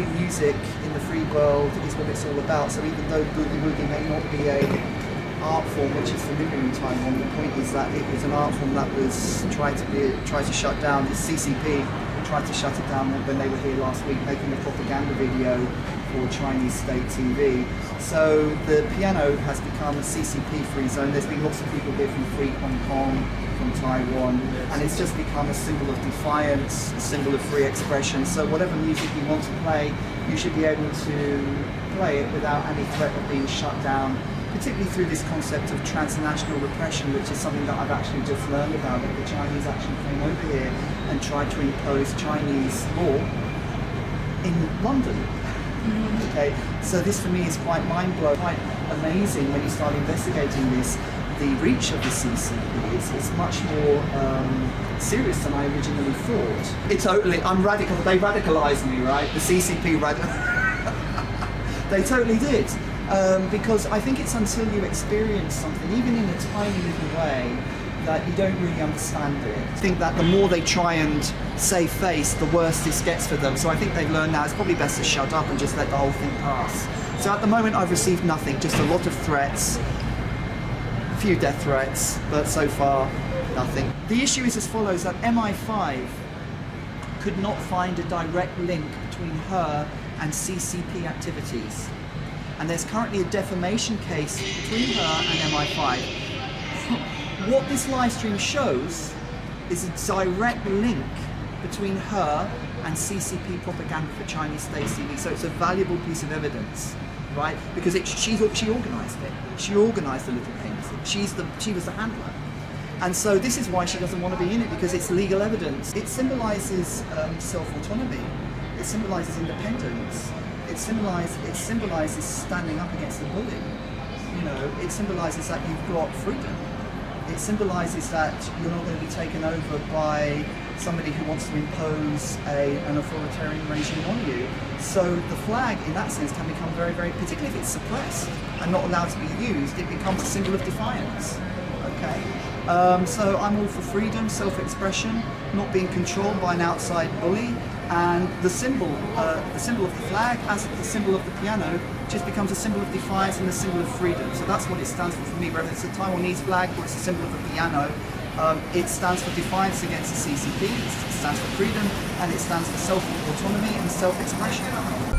free music in the free world is what it's all about. So even though boogie woogie may not be a art form which is familiar in Taiwan, the point is that it was an art form that was tried to shut down. The CCP tried to shut it down when they were here last week, making a propaganda video for Chinese state TV. So the piano has become a CCP-free zone. There's been lots of people here from Free Hong Kong, from Taiwan, and it's just become a symbol of defiance, a symbol of free expression. So whatever music you want to play, you should be able to play it without any threat of being shut down, particularly through this concept of transnational repression, which is something that I've actually just learned about, that the Chinese actually came over here and tried to impose Chinese law in London. Okay, so this for me is quite mind-blowing, quite amazing when you start investigating this. The reach of the CCP is much more serious than I originally thought. It's totally, I'm radical, they radicalized me, right? The CCP they totally did. Because I think it's until you experience something, even in a tiny little way, that you don't really understand it. I think that the more they try and save face, the worse this gets for them. So I think they've learned now it's probably best to shut up and just let the whole thing pass. So at the moment I've received nothing, just a lot of threats, a few death threats, but so far nothing. The issue is as follows, that MI5 could not find a direct link between her and CCP activities. And there's currently a defamation case between her and MI5. What this live stream shows is a direct link between her and CCP propaganda for Chinese state TV. So it's a valuable piece of evidence, right? Because she organised it. She organised the little things. She was the handler. And so this is why she doesn't want to be in it, because it's legal evidence. It symbolises self-autonomy. It symbolises independence. It symbolises standing up against the bully. You know, it symbolises that you've got freedom. It symbolises that you're not going to be taken over by somebody who wants to impose an authoritarian regime on you. So the flag, in that sense, can become very, very, particularly if it's suppressed and not allowed to be used, it becomes a symbol of defiance. Okay. So I'm all for freedom, self-expression, not being controlled by an outside bully, and the symbol of the flag, as the symbol of the piano, just becomes a symbol of defiance and a symbol of freedom. So that's what it stands for me, whether it's a Taiwanese flag or it's a symbol of the piano. It stands for defiance against the CCP, it stands for freedom, and it stands for self-autonomy and self-expression.